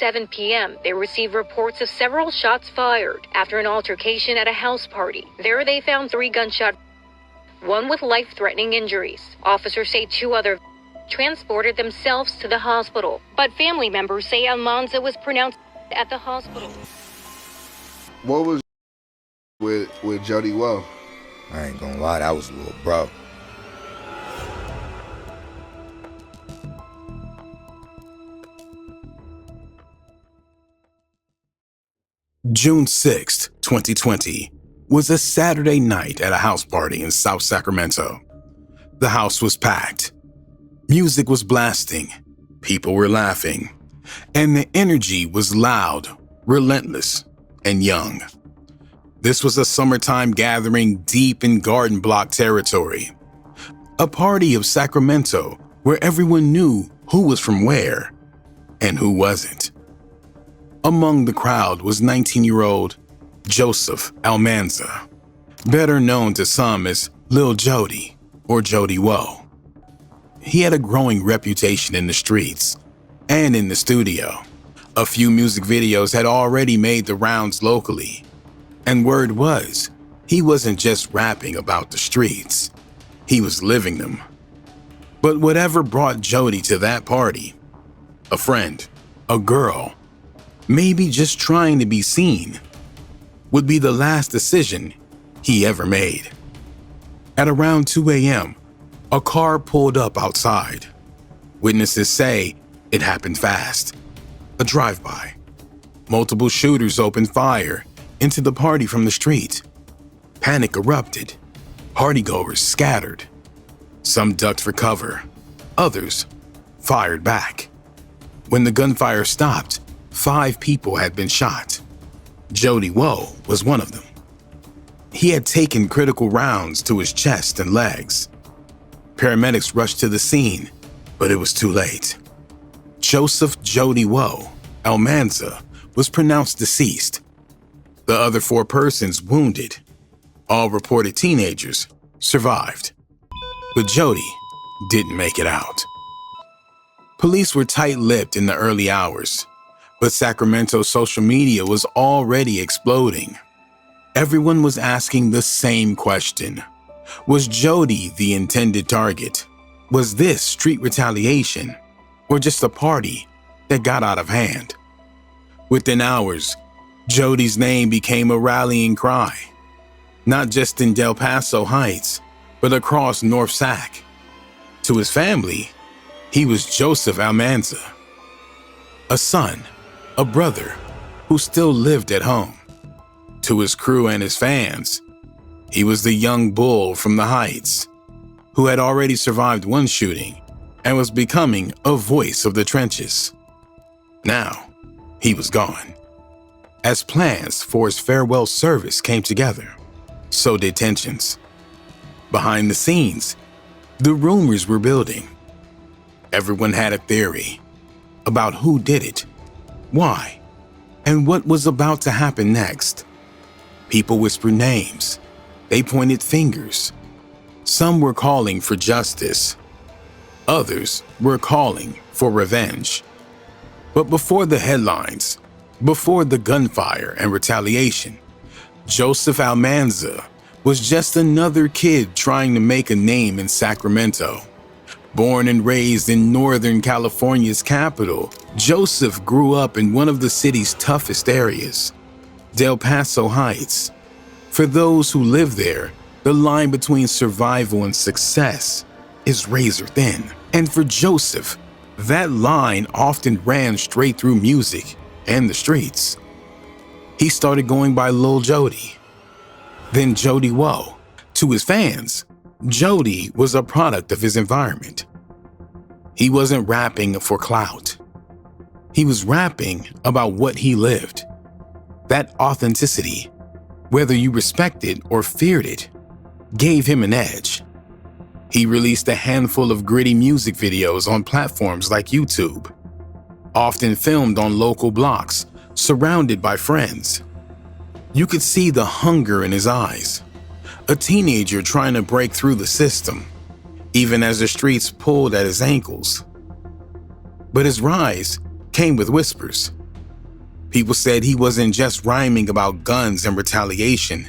7 p.m., they received reports of several shots fired after an altercation at a house party. There they found 3 gunshots, one with life-threatening injuries. Officers say 2 others transported themselves to the hospital, but family members say Almanza was pronounced at the hospital. What was with Jody Woe? I ain't gonna lie, that was a little bro. June 6, 2020, was a Saturday night at a house party in South Sacramento. The house was packed. Music was blasting, people were laughing, and the energy was loud, relentless, and young. This was a summertime gathering deep in Garden Block territory, a party of Sacramento where everyone knew who was from where and who wasn't. Among the crowd was 19-year-old Joseph Almanza, better known to some as Lil Jody or Jody Woe. He had a growing reputation in the streets and in the studio. A few music videos had already made the rounds locally, and word was he wasn't just rapping about the streets, he was living them. But whatever brought Jody to that party, a friend, a girl, maybe just trying to be seen, would be the last decision he ever made. At around 2 a.m., a car pulled up outside. Witnesses say it happened fast. A drive-by. Multiple shooters opened fire into the party from the street. Panic erupted. Partygoers scattered. Some ducked for cover. Others fired back. When the gunfire stopped, 5 people had been shot. Jody Woe was one of them. He had taken critical rounds to his chest and legs. Paramedics rushed to the scene, but it was too late. Joseph Jody Woe Almanza was pronounced deceased. The other 4 persons wounded, all reported teenagers, survived. But Jody didn't make it out. Police were tight-lipped in the early hours, but Sacramento's social media was already exploding. Everyone was asking the same question. Was Jody the intended target? Was this street retaliation, or just a party that got out of hand? Within hours, Jody's name became a rallying cry, not just in Del Paso Heights, but across North Sac. To his family, he was Joseph Almanza, a son, a brother who still lived at home. To his crew and his fans, he was the young bull from the Heights who had already survived one shooting and was becoming a voice of the trenches. Now, he was gone. As plans for his farewell service came together, so did tensions. Behind the scenes, the rumors were building. Everyone had a theory about who did it, why, and what was about to happen next. People whispered names. They pointed fingers. Some were calling for justice. Others were calling for revenge. But before the headlines, before the gunfire and retaliation, Joseph Almanza was just another kid trying to make a name in Sacramento. Born and raised in Northern California's capital, Joseph grew up in one of the city's toughest areas, Del Paso Heights. For those who live there, the line between survival and success is razor thin. And for Joseph, that line often ran straight through music and the streets. He started going by Lil Jody, then Jody Woe. To his fans, Jody was a product of his environment. He wasn't rapping for clout. He was rapping about what he lived. That authenticity, whether you respected or feared it, gave him an edge. He released a handful of gritty music videos on platforms like YouTube, often filmed on local blocks, surrounded by friends. You could see the hunger in his eyes, a teenager trying to break through the system, even as the streets pulled at his ankles. But his rise came with whispers. People said he wasn't just rhyming about guns and retaliation.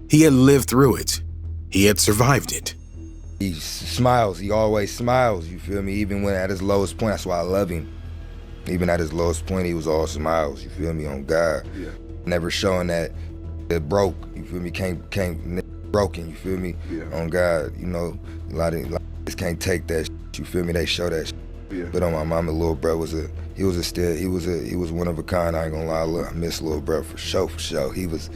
He had lived through it. He had survived it. He smiles. He always smiles, you feel me? Even when at his lowest point, that's why I love him. Even at his lowest point, he was all smiles, you feel me, on God. Yeah. Never showing that it broke, you feel me, can't broken, you feel me, Yeah. on God. You know, a lot of just can't take that shit, you feel me, they show that shit. Yeah. But on my mama, little bro was one of a kind, I ain't gonna lie. I miss little bro for sure. He was.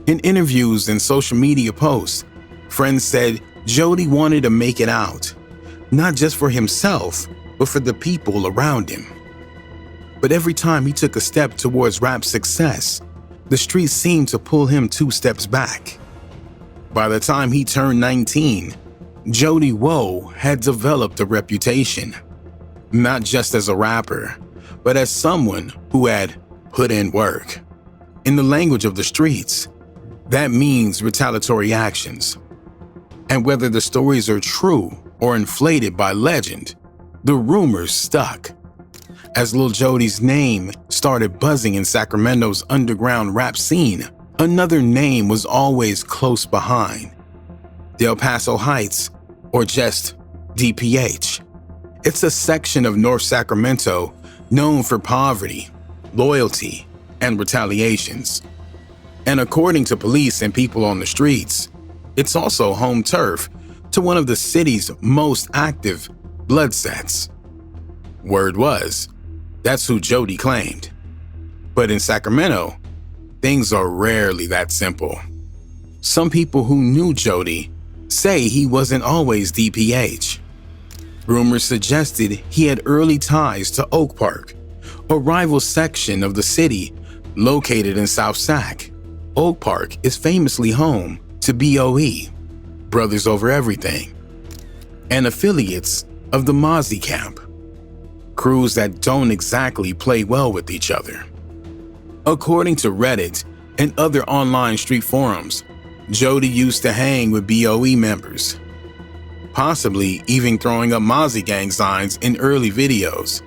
In interviews and social media posts, friends said Jody wanted to make it out, not just for himself, but for the people around him. But every time he took a step towards rap success, the streets seemed to pull him 2 steps back. By the time he turned 19, Jody Woe had developed a reputation, not just as a rapper, but as someone who had put in work. In the language of the streets, that means retaliatory actions. And whether the stories are true or inflated by legend, the rumors stuck. As Lil Jody's name started buzzing in Sacramento's underground rap scene, another name was always close behind: Del Paso Heights, or just DPH. It's a section of North Sacramento known for poverty, loyalty, and retaliations. And according to police and people on the streets, it's also home turf to one of the city's most active blood sets. Word was, that's who Jody claimed. But in Sacramento, things are rarely that simple. Some people who knew Jody say he wasn't always DPH. Rumors suggested he had early ties to Oak Park, a rival section of the city located in South Sac. Oak Park is famously home to BOE, Brothers Over Everything, and affiliates of the Mozzie Camp, crews that don't exactly play well with each other. According to Reddit and other online street forums, Jody used to hang with BOE members, possibly even throwing up Mozzie Gang signs in early videos.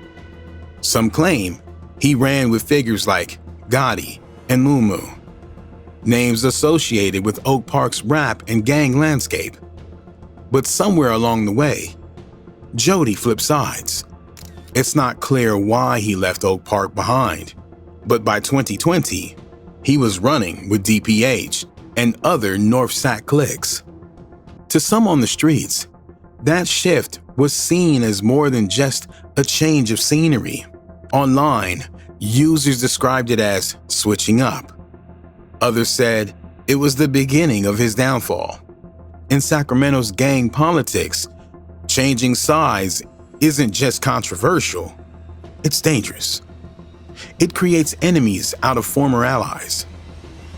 Some claim he ran with figures like Gotti and Moo Moo, names associated with Oak Park's rap and gang landscape. But somewhere along the way, Jody flipped sides. It's not clear why he left Oak Park behind, but by 2020, he was running with DPH and other North Sac cliques. To some on the streets, that shift was seen as more than just a change of scenery. Online, users described it as switching up. Others said it was the beginning of his downfall. In Sacramento's gang politics, changing sides isn't just controversial, it's dangerous. It creates enemies out of former allies,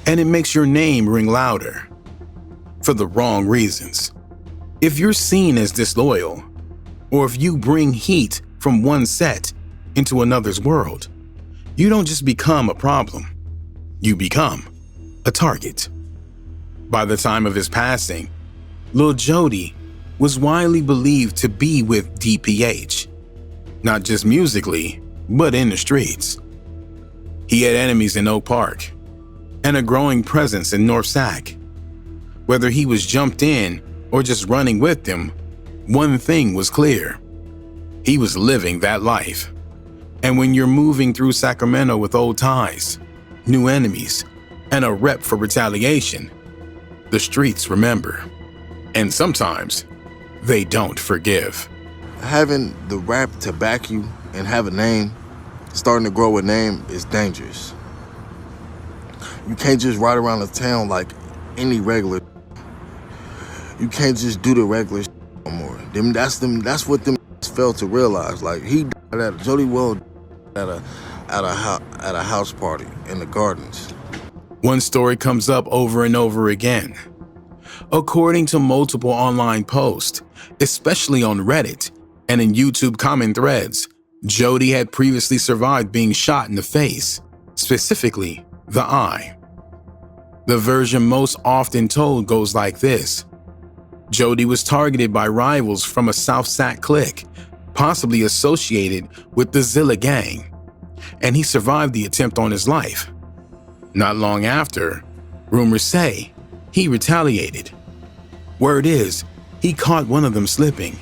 and it makes your name ring louder for the wrong reasons. If you're seen as disloyal, or if you bring heat from one set into another's world, you don't just become a problem, you become a target. By the time of his passing, Lil Jody was widely believed to be with DPH, not just musically, but in the streets. He had enemies in Oak Park and a growing presence in North Sac. Whether he was jumped in or just running with them, one thing was clear: he was living that life. And when you're moving through Sacramento with old ties, new enemies, and a rep for retaliation, the streets remember. And sometimes they don't forgive. Having the rap to back you and have a name, starting to grow a name, is dangerous. You can't just ride around the town like any regular. You can't just do the regular no more. That's what them failed to realize. Like, Jody Well at a house party in the Gardens. One story comes up over and over again. According to multiple online posts, especially on Reddit and in YouTube comment threads, Jody had previously survived being shot in the face, specifically the eye. The version most often told goes like this: Jody was targeted by rivals from a South Sac clique, possibly associated with the Zilla gang. and he survived the attempt on his life. Not long after, rumors say he retaliated. Word is, he caught one of them slipping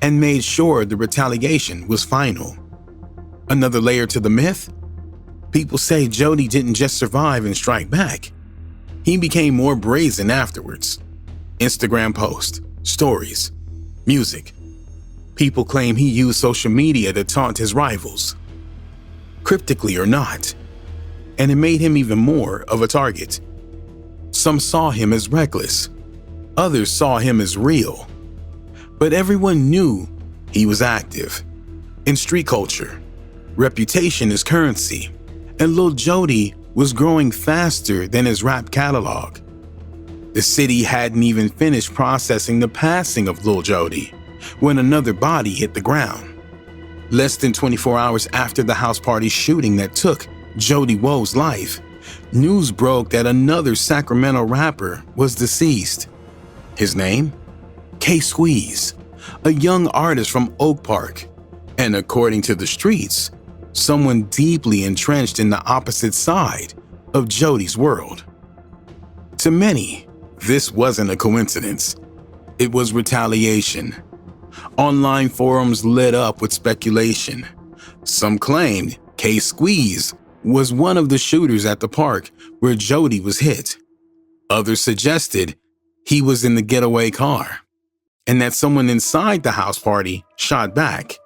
and made sure the retaliation was final. Another layer to the myth? People say Jody didn't just survive and strike back. He became more brazen afterwards. Instagram posts, stories, music. People claim he used social media to taunt his rivals, cryptically or not, and it made him even more of a target. Some saw him as reckless, others saw him as real, but everyone knew he was active. In street culture, reputation is currency, and Lil Jody was growing faster than his rap catalog. The city hadn't even finished processing the passing of Lil Jody when another body hit the ground. Less than 24 hours after the house party shooting that took Jody Woe's life, news broke that another Sacramento rapper was deceased. His name? K-Squeeze, a young artist from Oak Park, and according to the streets, someone deeply entrenched in the opposite side of Jody's world. To many, this wasn't a coincidence. It was retaliation. Online forums lit up with speculation. Some claimed K-Squeeze was one of the shooters at the park where Jody was hit. Others suggested he was in the getaway car, and that someone inside the house party shot back.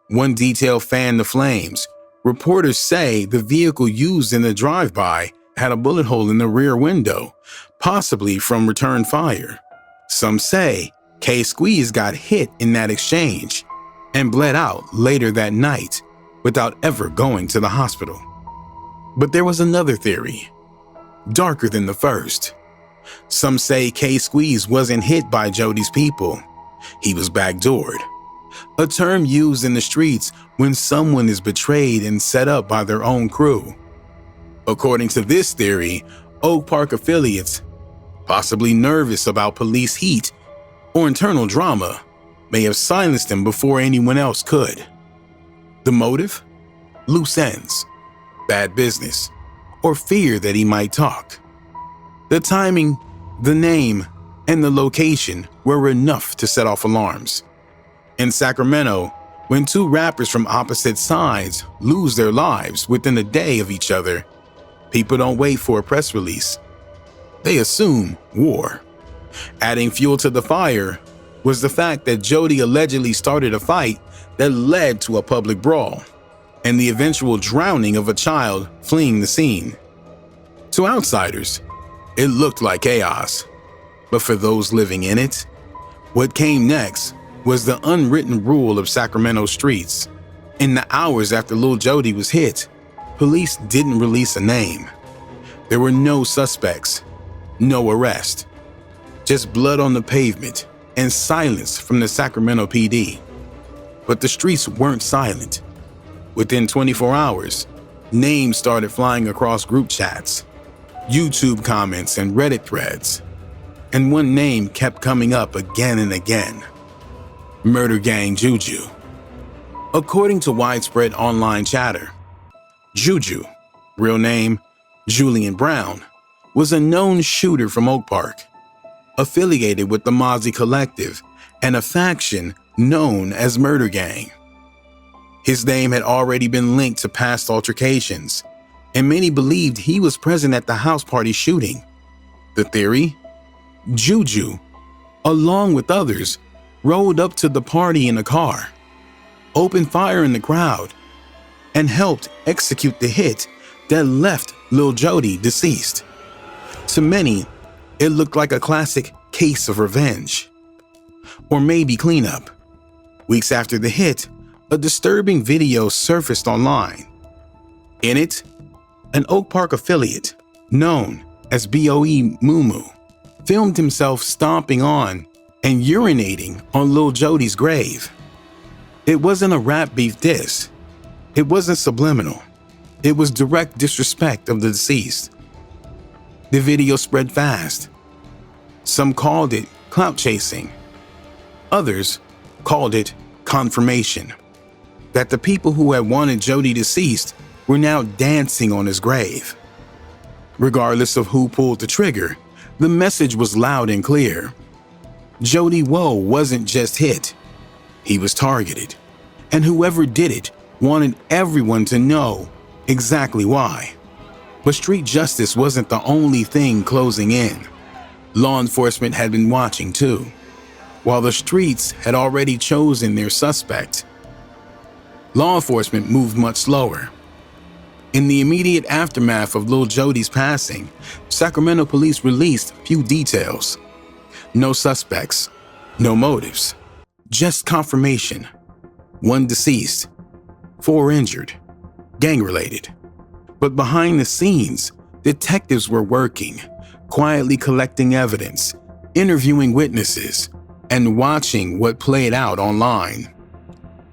One detail fanned the flames. Reporters say the vehicle used in the drive-by had a bullet hole in the rear window, possibly from return fire. Some say K-Squeeze got hit in that exchange and bled out later that night without ever going to the hospital. But there was another theory, darker than the first. Some say K-Squeeze wasn't hit by Jody's people. He was backdoored, a term used in the streets when someone is betrayed and set up by their own crew. According to this theory, Oak Park affiliates, possibly nervous about police heat or internal drama, may have silenced him before anyone else could. The motive? Loose ends, bad business, or fear that he might talk. The timing, the name, and the location were enough to set off alarms. In Sacramento, when two rappers from opposite sides lose their lives within a day of each other, people don't wait for a press release. They assume war. Adding fuel to the fire was the fact that Jody allegedly started a fight that led to a public brawl and the eventual drowning of a child fleeing the scene. To outsiders, it looked like chaos, but for those living in it, what came next was the unwritten rule of Sacramento streets. In the hours after Lil Jody was hit, police didn't release a name. There were no suspects, no arrest, just blood on the pavement and silence from the Sacramento PD. But the streets weren't silent. Within 24 hours, names started flying across group chats, YouTube comments, and Reddit threads. And one name kept coming up again and again: Murder Gang Juju. According to widespread online chatter, Juju, real name Julian Brown, was a known shooter from Oak Park, affiliated with the Mozzie Collective and a faction known as Murder Gang. His name had already been linked to past altercations, and many believed he was present at the house party shooting. The theory? Juju, along with others, rode up to the party in a car, opened fire in the crowd, and helped execute the hit that left Lil Jody deceased. To many, it looked like a classic case of revenge, or maybe cleanup. Weeks after the hit, a disturbing video surfaced online. In it, an Oak Park affiliate, known as BOE Moo, filmed himself stomping on and urinating on Lil Jody's grave. It wasn't a rap beef diss. It wasn't subliminal. It was direct disrespect of the deceased. The video spread fast. Some called it clout chasing. Others called it confirmation. that the people who had wanted Jody deceased were now dancing on his grave. Regardless of who pulled the trigger, the message was loud and clear. Jody Woe wasn't just hit, he was targeted, and whoever did it wanted everyone to know exactly why. But street justice wasn't the only thing closing in. Law enforcement had been watching too, while the streets had already chosen their suspect. Law enforcement moved much slower. In the immediate aftermath of Lil Jody's passing, Sacramento police released few details. No suspects, no motives, just confirmation. 1 deceased, 4 injured, gang-related. But behind the scenes, detectives were working, quietly collecting evidence, interviewing witnesses, and watching what played out online.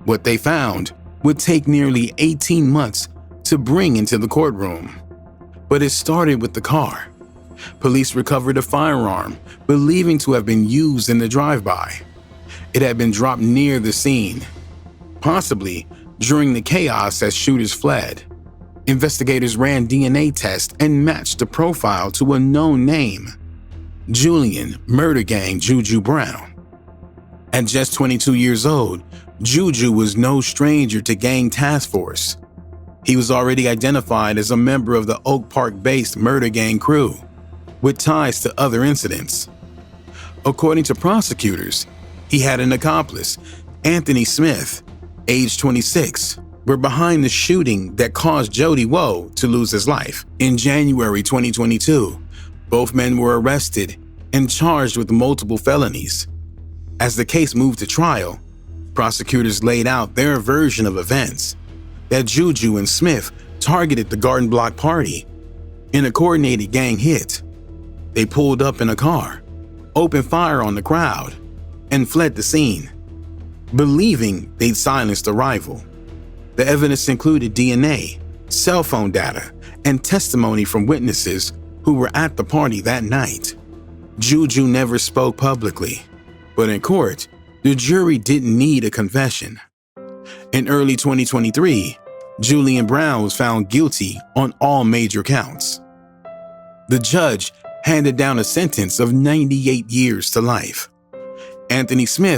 What they found would take nearly 18 months to bring into the courtroom. But it started with the car. Police recovered a firearm, believing to have been used in the drive-by. It had been dropped near the scene, possibly during the chaos as shooters fled. Investigators ran DNA tests and matched the profile to a known name, Julian Murder Gang Juju Brown. At just 22 years old, Juju was no stranger to gang task force. He was already identified as a member of the Oak Park-based murder gang crew, with ties to other incidents. According to prosecutors, he had an accomplice, Anthony Smith, age 26, were behind the shooting that caused Jody Woe to lose his life. In January 2022, both men were arrested and charged with multiple felonies. As the case moved to trial, prosecutors laid out their version of events, that Juju and Smith targeted the Garden Block party. In a coordinated gang hit, they pulled up in a car, opened fire on the crowd, and fled the scene, believing they'd silenced the rival. The evidence included DNA, cell phone data, and testimony from witnesses who were at the party that night. Juju never spoke publicly, but in court, the jury didn't need a confession. In early 2023, Julian Brown was found guilty on all major counts. The judge handed down a sentence of 98 years to life. Anthony Smith